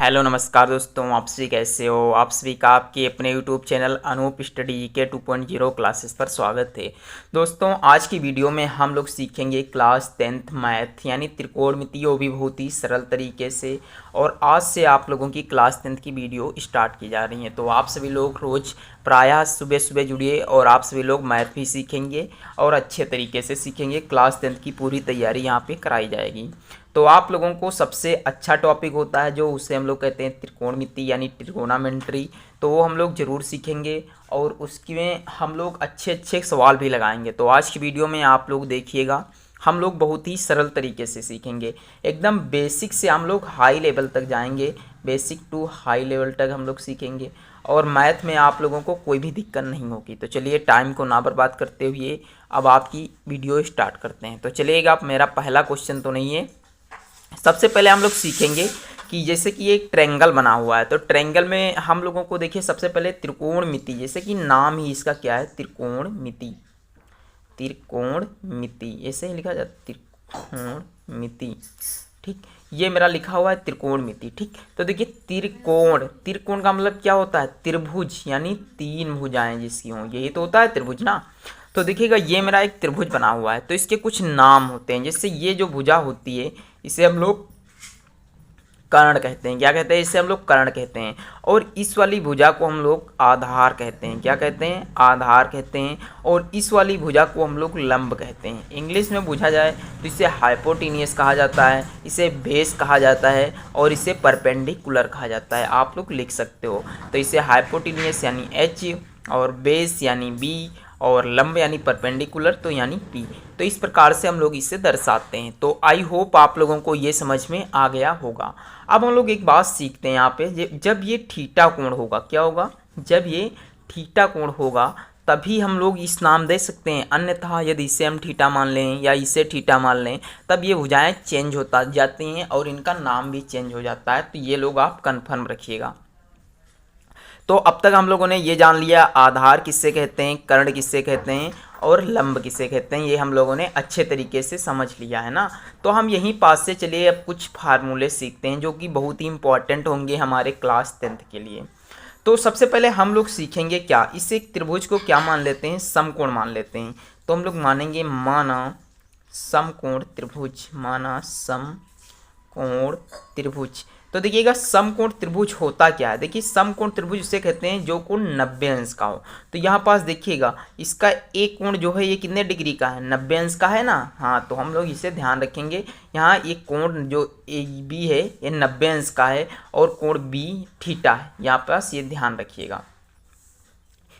Hello नमस्कार दोस्तों, आप सभी कैसे हो। आप सभी का आपके अपने यूट्यूब चैनल अनूप स्टडी के 2.0 क्लासेस पर स्वागत है। दोस्तों आज की वीडियो में हम लोग सीखेंगे क्लास 10th मैथ यानी त्रिकोणमितीय अभिभूति सरल तरीके से। और आज से आप लोगों की क्लास 10th की वीडियो स्टार्ट की जा रही है, तो आप सभी लोग रोज़ प्रायः सुबह सुबह जुड़िए और आप सभी लोग मैथ भी सीखेंगे और अच्छे तरीके से सीखेंगे। क्लास 10th की पूरी तैयारी यहाँ पे कराई जाएगी। तो आप लोगों को सबसे अच्छा टॉपिक होता है जो उसे हम लोग कहते हैं त्रिकोणमिति यानी ट्रिगोनामेंट्री, तो वो हम लोग ज़रूर सीखेंगे और उसमें हम लोग अच्छे अच्छे सवाल भी लगाएंगे। तो आज की वीडियो में आप लोग देखिएगा, हम लोग बहुत ही सरल तरीके से सीखेंगे। एकदम बेसिक से हम लोग हाई लेवल तक जाएंगे, बेसिक टू हाई लेवल तक हम लोग सीखेंगे और मैथ में आप लोगों को कोई भी दिक्कत नहीं होगी। तो चलिए टाइम को ना बर्बाद करते हुए अब आपकी वीडियो स्टार्ट करते हैं। तो चलिएगा, आप मेरा पहला क्वेश्चन तो नहीं है। सबसे पहले हम लोग सीखेंगे कि जैसे कि एक ट्रायंगल बना हुआ है, तो ट्रायंगल में हम लोगों को देखिए सबसे पहले त्रिकोणमिति, जैसे कि नाम ही इसका क्या है, त्रिकोणमिति। त्रिकोणमिति ऐसे ही लिखा जाता है, त्रिकोणमिति। ठीक, ये मेरा लिखा हुआ है त्रिकोणमिति। ठीक, तो देखिए त्रिकोण, त्रिकोण का मतलब क्या होता है, त्रिभुज यानी तीन भुजाएं जिसकी हों, यही तो होता है त्रिभुज ना। तो देखिएगा ये मेरा एक त्रिभुज बना हुआ है, तो इसके कुछ नाम होते हैं। जैसे ये जो भुजा होती है इसे हम लोग कर्ण कहते हैं। क्या कहते हैं, इसे हम लोग कर्ण कहते हैं। और इस वाली भुजा को हम लोग आधार कहते हैं। क्या कहते हैं, आधार कहते हैं। और इस वाली भुजा को हम लोग लंब कहते हैं। इंग्लिश में पूछा जाए तो इसे हाइपोटेनियस कहा जाता है, इसे बेस कहा जाता है और इसे परपेंडिकुलर कहा जाता है। आप लोग लिख सकते हो, तो इसे हाइपोटेनियस यानी एच और बेस यानी बी और लंब यानी परपेंडिकुलर तो यानी पी। तो इस प्रकार से हम लोग इसे दर्शाते हैं। तो आई होप आप लोगों को ये समझ में आ गया होगा। अब हम लोग एक बात सीखते हैं यहाँ पे, जब ये थीटा कोण होगा, क्या होगा, जब ये थीटा कोण होगा तभी हम लोग इस नाम दे सकते हैं। अन्यथा यदि इसे हम थीटा मान लें या इसे थीटा मान लें तब ये भुजाएं चेंज होता जाती हैं और इनका नाम भी चेंज हो जाता है। तो ये लोग आप कन्फर्म रखिएगा। तो अब तक हम लोगों ने ये जान लिया आधार किससे कहते हैं, कर्ण किससे कहते हैं और लंब किसे कहते हैं। ये हम लोगों ने अच्छे तरीके से समझ लिया है ना। तो हम यहीं पास से चलिए अब कुछ फार्मूले सीखते हैं जो कि बहुत ही इंपॉर्टेंट होंगे हमारे क्लास 10th के लिए। तो सबसे पहले हम लोग सीखेंगे क्या, इस एक त्रिभुज को क्या मान लेते हैं, समकोण मान लेते हैं। तो हम लोग मानेंगे माना समकोण त्रिभुज, माना समकोण त्रिभुज। तो देखिएगा समकोण त्रिभुज होता क्या है, देखिए समकोण त्रिभुज उसे कहते हैं जो कोण 90 अंश का हो। तो यहाँ पास देखिएगा इसका एक कोण जो है ये कितने डिग्री का है, 90 अंश का है ना। हाँ, तो हम लोग इसे ध्यान रखेंगे। यहाँ एक कोण जो ए बी है ये 90 अंश का है और कोण बी थीटा है, यहाँ पास ये ध्यान रखिएगा।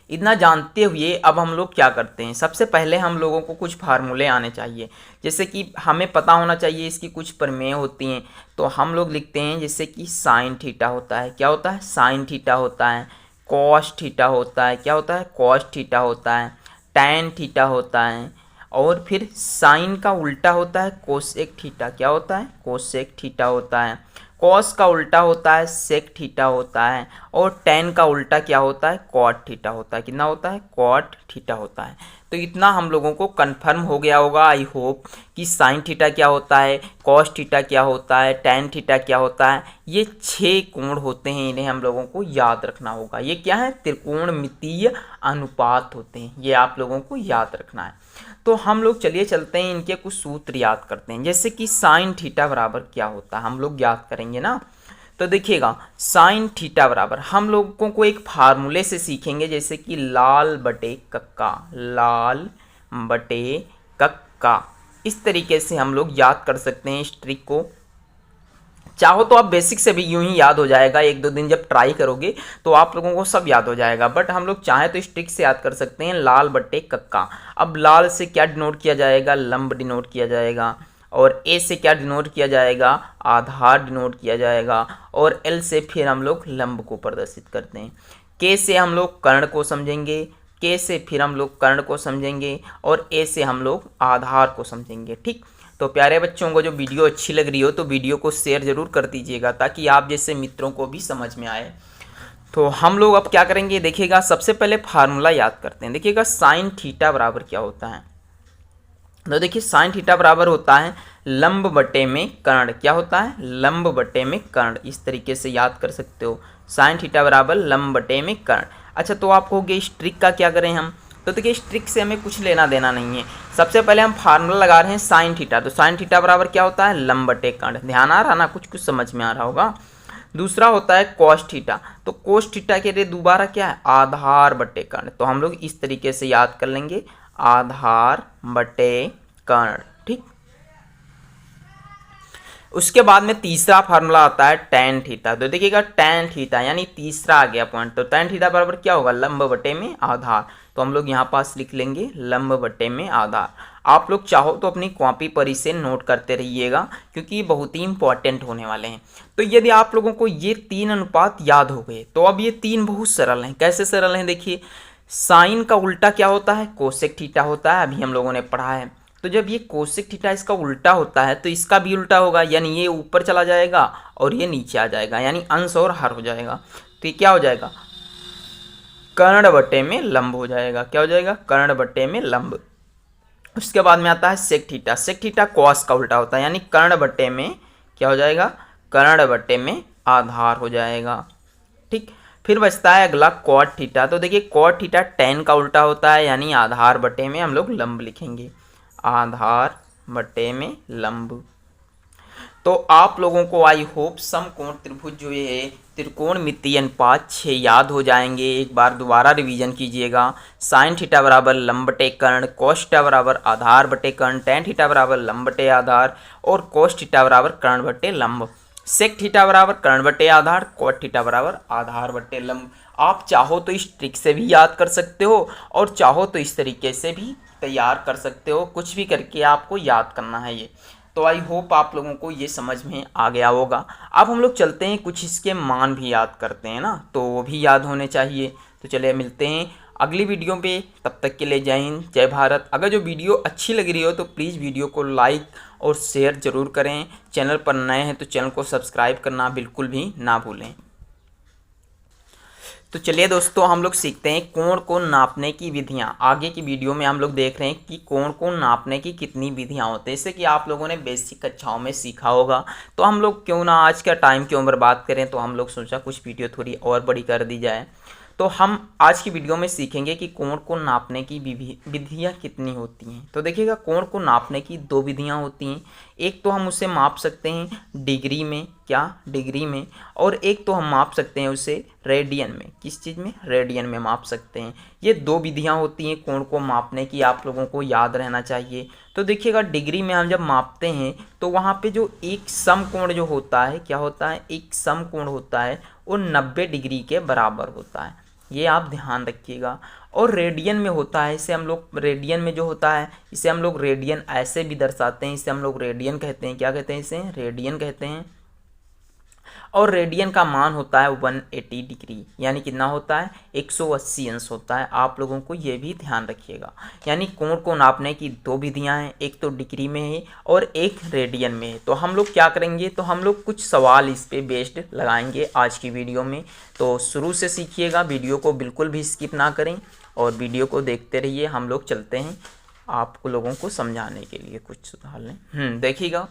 इतना जानते हुए अब हम लोग क्या करते हैं, सबसे पहले हम लोगों को कुछ फार्मूले आने चाहिए। जैसे कि हमें पता होना चाहिए इसकी कुछ प्रमेय होती हैं। तो हम लोग लिखते हैं जैसे कि साइन थीटा होता है, क्या होता है, साइन थीटा होता है। कॉस थीटा होता है, क्या होता है, कॉस थीटा होता है। टैन थीटा होता है। और फिर साइन का उल्टा होता है कोसेक थीटा, क्या होता है, कोसेक थीटा होता है। कॉस का उल्टा होता है सेक थीटा होता है। और टेन का उल्टा क्या होता है, कॉट थीटा होता है। कितना होता है, कॉट थीटा होता है। तो इतना हम लोगों को कंफर्म हो गया होगा आई होप कि साइन थीटा क्या होता है, कॉस थीटा क्या होता है, टेन थीटा क्या होता है। ये 6 कोण होते हैं, इन्हें हम लोगों को याद रखना होगा। ये क्या है, त्रिकोणमितीय अनुपात होते हैं, ये आप लोगों को याद रखना है। तो हम लोग चलिए चलते हैं इनके कुछ सूत्र याद करते हैं। जैसे कि साइन थीटा बराबर क्या होता है हम लोग याद करेंगे ना। तो देखिएगा साइन थीटा बराबर हम लोगों को एक फार्मूले से सीखेंगे, जैसे कि लाल बटे कक्का, लाल बटे कक्का। इस तरीके से हम लोग याद कर सकते हैं इस ट्रिक को। चाहो तो आप बेसिक से भी यूं ही याद हो जाएगा, 1-2 दिन जब ट्राई करोगे तो आप लोगों को सब याद हो जाएगा। बट हम लोग चाहें तो इस ट्रिक से याद कर सकते हैं, लाल बट्टे कक्का। अब लाल से क्या डिनोट किया जाएगा, लंब डिनोट किया जाएगा। और ए से क्या डिनोट किया जाएगा, आधार डिनोट किया जाएगा। और एल से फिर हम लोग लंब को प्रदर्शित करते हैं। के से हम लोग कर्ण को समझेंगे, के से फिर हम लोग कर्ण को समझेंगे और ए से हम लोग आधार को समझेंगे। ठीक, तो प्यारे बच्चों को जो वीडियो अच्छी लग रही हो तो वीडियो को शेयर ज़रूर कर दीजिएगा ताकि आप जैसे मित्रों को भी समझ में आए। तो हम लोग अब क्या करेंगे, देखिएगा सबसे पहले फार्मूला याद करते हैं। देखिएगा साइन थीटा बराबर क्या होता है, तो देखिए साइन थीटा बराबर होता है लंब बटे में कर्ण। क्या होता है? लंब बटे में कर्ण। इस तरीके से याद कर सकते हो, साइन थीटा बराबर लंब बटे में कर्ण। अच्छा, तो आप कहोगे इस ट्रिक का क्या करें हम? तो देखिए इस ट्रिक से हमें कुछ लेना देना नहीं है। सबसे पहले हम फार्मूला लगा रहे हैं साइन थीटा, तो साइन थीटा बराबर क्या होता है? लंब बटे कर्ण। ध्यान आ रहा ना? कुछ समझ में आ रहा होगा। दूसरा होता है कॉस थीटा, तो कोस थीटा के लिए दोबारा क्या है? आधार बटे कर्ण। तो हम लोग इस तरीके से याद कर लेंगे, आधार बटे कर्ण। ठीक, उसके बाद में तीसरा फार्मूला आता है tan थीटा। तो देखिएगा tan थीटा यानी तीसरा आ गया पॉइंट, तो tan थीटा बराबर क्या होगा? लंब बटे में आधार। तो हम लोग यहाँ पास लिख लेंगे लंब बटे में आधार। आप लोग चाहो तो अपनी कॉपी पर इसे नोट करते रहिएगा, क्योंकि ये बहुत ही इंपॉर्टेंट होने वाले हैं। तो यदि आप लोगों को ये 3 अनुपात याद हो गए, तो अब ये 3 बहुत सरल हैं। कैसे सरल हैं? देखिए, साइन का उल्टा क्या होता है? कोसेक थीटा होता है, अभी हम लोगों ने पढ़ा है। तो जब ये कोसेक थीटा इसका उल्टा होता है, तो इसका भी उल्टा होगा, यानी ये ऊपर चला जाएगा और ये नीचे आ जाएगा, यानी अंश और हर हो जाएगा। तो ये क्या हो जाएगा? कर्ण बटे में लंब हो जाएगा। क्या हो जाएगा? कर्ण बटे में लंब। उसके बाद में आता है sec theta. Sec theta cos का उल्टा होता है, यानी कर्ण बटे में क्या हो जाएगा? कर्ण बटे में आधार हो जाएगा। ठीक, फिर बचता है अगला कॉट थीटा। तो देखिए कॉट थीटा tan का उल्टा होता है, यानी आधार बटे में हम लोग लंब लिखेंगे, आधार बटे में लंब। तो आप लोगों को आई होप समकोण त्रिभुज जो ये त्रिकोणमितीय अनुपात 6 याद हो जाएंगे। एक बार दोबारा रिवीजन कीजिएगा। साइन थीटा बराबर लंब बटे कर्ण, कोस थीटा बराबर आधार बटे कर्ण, tan थीटा बराबर लंब बटे आधार और कोस थीटा बराबर कर्ण बटे लंब। सेक थीटा बराबर कर्ण बटे आधार, कोट थीटा बराबर आधार बटे लंब। आप चाहो तो इस ट्रिक से भी याद कर सकते हो और चाहो तो इस तरीके से भी तैयार कर सकते हो, कुछ भी करके आपको याद करना है ये। तो आई होप आप लोगों को ये समझ में आ गया होगा। अब हम लोग चलते हैं, कुछ इसके मान भी याद करते हैं ना, तो वो भी याद होने चाहिए। तो चलिए मिलते हैं अगली वीडियो पे, तब तक के लिए जय हिंद जय भारत। अगर जो वीडियो अच्छी लग रही हो तो प्लीज़ वीडियो को लाइक और शेयर ज़रूर करें। चैनल पर नए हैं तो चैनल को सब्सक्राइब करना बिल्कुल भी ना भूलें। तो चलिए दोस्तों, हम लोग सीखते हैं कोण को नापने की विधियां। आगे की वीडियो में हम लोग देख रहे हैं कि कोण को नापने की कितनी विधियां होती हैं, जैसे कि आप लोगों ने बेसिक कक्षाओं में सीखा होगा। तो हम लोग क्यों ना आज का टाइम क्यों बर्बाद करें, तो हम लोग सोचा कुछ वीडियो थोड़ी और बड़ी कर दी जाए। तो हम आज की वीडियो में सीखेंगे कि कोण को नापने की विधियाँ कितनी होती हैं। तो देखिएगा, कोण को नापने की 2 विधियाँ होती हैं। एक तो हम उसे माप सकते हैं डिग्री में, क्या? डिग्री में। और एक तो हम माप सकते हैं उसे रेडियन में। किस चीज़ में? रेडियन में माप सकते हैं। ये 2 विधियाँ होती हैं कोण को मापने की, आप लोगों को याद रहना चाहिए। तो देखिएगा, डिग्री में हम जब मापते हैं तो वहाँ पे जो एक समकोण जो होता है, क्या होता है? एक समकोण होता है, वो 90 डिग्री के बराबर होता है। ये आप ध्यान रखिएगा। और रेडियन में होता है, इसे हम लोग रेडियन में जो होता है, इसे हम लोग रेडियन ऐसे भी दर्शाते हैं, इसे हम लोग रेडियन कहते हैं। क्या कहते हैं? इसे रेडियन कहते हैं। और रेडियन का मान होता है 180 डिग्री, यानी कितना होता है? 180 अंश होता है। आप लोगों को ये भी ध्यान रखिएगा। यानी कोण को नापने की 2 विधियां हैं, एक तो डिग्री में है और एक रेडियन में है। तो हम लोग क्या करेंगे, तो हम लोग कुछ सवाल इस पे बेस्ड लगाएंगे आज की वीडियो में। तो शुरू से सीखिएगा, वीडियो को बिल्कुल भी स्किप ना करें और वीडियो को देखते रहिए। हम लोग चलते हैं आपको लोगों को समझाने के लिए कुछ सुधार लें। देखिएगा,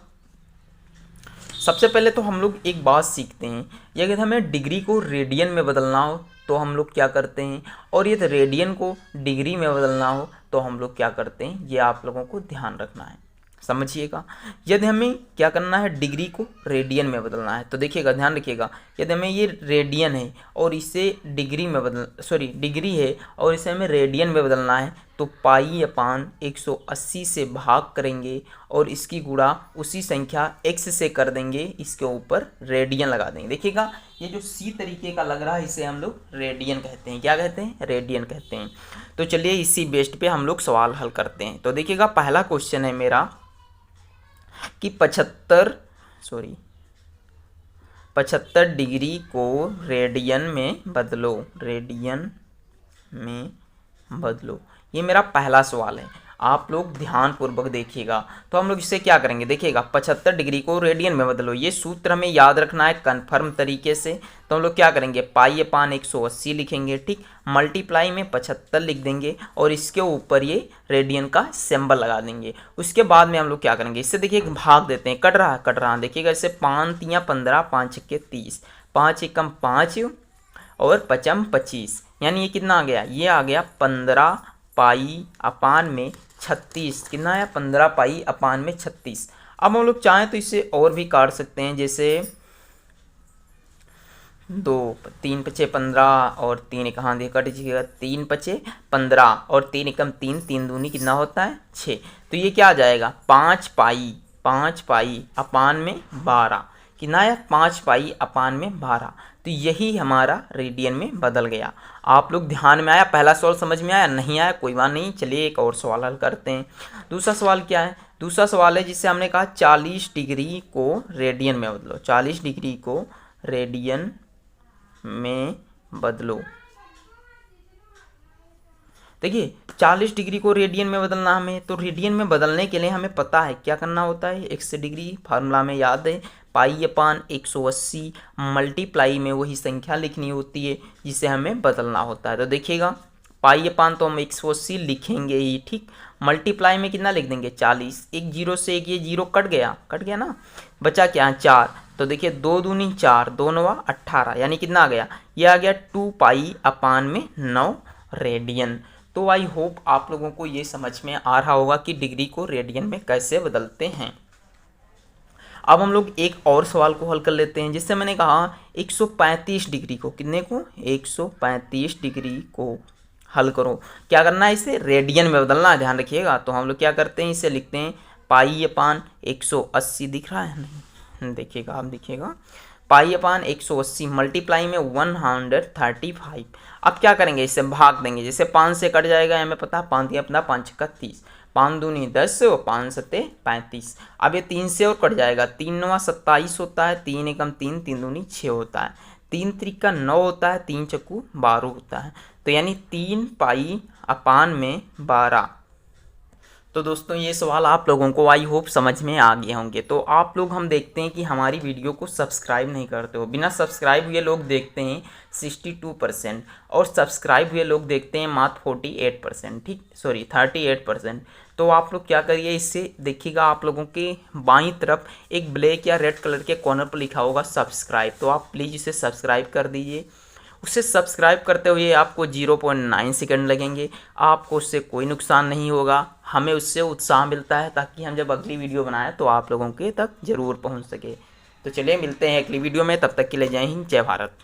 सबसे पहले तो हम लोग एक बात सीखते हैं, ये अगर हमें डिग्री को रेडियन में बदलना हो तो हम लोग क्या करते हैं, और ये रेडियन को डिग्री में बदलना हो तो हम लोग क्या करते हैं, ये आप लोगों को ध्यान रखना है, समझिएगा। यदि हमें क्या करना है, डिग्री को रेडियन में बदलना है, तो देखिएगा ध्यान रखिएगा, यदि हमें ये रेडियन है और इसे डिग्री में डिग्री है और इसे हमें रेडियन में बदलना है, तो पाई अपान 180 से भाग करेंगे और इसकी गुणा उसी संख्या x से कर देंगे, इसके ऊपर रेडियन लगा देंगे। देखिएगा, ये जो सी तरीके का लग रहा है इसे हम लोग रेडियन कहते हैं। क्या कहते हैं? रेडियन कहते हैं। तो चलिए इसी बेस्ड पे हम लोग सवाल हल करते हैं। तो देखिएगा, पहला क्वेश्चन है मेरा कि 75 डिग्री को रेडियन में बदलो, रेडियन में बदलो। ये मेरा पहला सवाल है। आप लोग ध्यानपूर्वक देखिएगा। तो हम लोग इससे क्या करेंगे, देखिएगा 75 डिग्री को रेडियन में बदलो, ये सूत्र हमें याद रखना है कन्फर्म तरीके से। तो हम लोग क्या करेंगे, पाई अपान 180 लिखेंगे, ठीक, मल्टीप्लाई में 75 लिख देंगे और इसके ऊपर ये रेडियन का सिंबल लगा देंगे। उसके बाद में हम लोग क्या करेंगे, इससे देखिए भाग देते हैं, कट रहा देखिएगा, इससे 5 तियाँ 15, 5 के 30, 5 एकम 5 और 5 25, यानी ये कितना आ गया, ये आ गया 15 पाई अपान में 36, कितना आया 15 पाई अपान में 36। अब हम लोग चाहें तो इसे और भी काट सकते हैं, जैसे 2 3 पचे 15 और 3 एक हाँ कट दीजिएगा, 3 पचे 15 और 3 एकम 3, 3 दूनी कितना होता है 6। तो ये क्या आ जाएगा 5 पाई अपान में 12, कितना आया 5 पाई अपान में 12। तो यही हमारा रेडियन में बदल गया। आप लोग ध्यान में आया, पहला सवाल समझ में आया, नहीं आया कोई बात नहीं, चलिए एक और सवाल हल करते हैं। दूसरा सवाल क्या है, दूसरा सवाल है जिससे हमने कहा 40 डिग्री को रेडियन में बदलो, 40 डिग्री को रेडियन में बदलो। देखिए 40 डिग्री को रेडियन में बदलना हमें, तो रेडियन में बदलने के लिए हमें पता है क्या करना होता है, 100 डिग्री फार्मूला में याद है, पाई अपान 180 मल्टीप्लाई में वही संख्या लिखनी होती है जिसे हमें बदलना होता है। तो देखिएगा पाई अपान तो हम 180 लिखेंगे ही, ठीक, मल्टीप्लाई में कितना लिख देंगे 40, एक जीरो से एक ये जीरो कट गया ना, बचा क्या 4। तो देखिए 2 दूनी 4, 2 नवा 18, यानी कितना आ गया, ये आ गया 2 पाई अपान में 9 रेडियन। तो आई होप आप लोगों को ये समझ में आ रहा होगा कि डिग्री को रेडियन में कैसे बदलते हैं। अब हम लोग एक और सवाल को हल कर लेते हैं, जिससे मैंने कहा 135 डिग्री को, कितने को 135 डिग्री को हल करो। क्या करना है, इसे रेडियन में बदलना है, ध्यान रखिएगा। तो हम लोग क्या करते हैं, इसे लिखते हैं पाई अपान 180, दिख रहा है नहीं, देखिएगा आप देखिएगा, पाई अपान 180 मल्टीप्लाई में 135। अब क्या करेंगे, इससे भाग देंगे, जैसे 5 से कट जाएगा, हमें पता है 5 अपना 5 का 30, 5 दूनी 10 और 5 सत्ते 35। अब ये 3 से और कट जाएगा, 3 नवा 27 होता है, 3 एकम 3, 3 दूनी 6 होता है, 3 त्रिका 9 होता है, 3 चक्कू 12 होता है। तो यानी 3 पाई अपान में 12। तो दोस्तों ये सवाल आप लोगों को आई होप समझ में आ गए होंगे। तो आप लोग हम देखते हैं कि हमारी वीडियो को सब्सक्राइब नहीं करते हो, बिना सब्सक्राइब हुए लोग देखते हैं 62% और सब्सक्राइब हुए लोग देखते हैं मात्र 48%, ठीक, सॉरी 38%। तो आप लोग क्या करिए, इससे देखिएगा आप लोगों के बाईं तरफ एक ब्लैक या रेड कलर के कॉर्नर पर लिखा होगा सब्सक्राइब, तो आप प्लीज़ इसे सब्सक्राइब कर दीजिए। उसे सब्सक्राइब करते हुए आपको 0.9 सेकंड लगेंगे, आपको उससे कोई नुकसान नहीं होगा, हमें उससे उत्साह मिलता है ताकि हम जब अगली वीडियो बनाएं तो आप लोगों के तक ज़रूर पहुंच सके। तो चलिए मिलते हैं अगली वीडियो में, तब तक के लिए जय हिंद, जय भारत।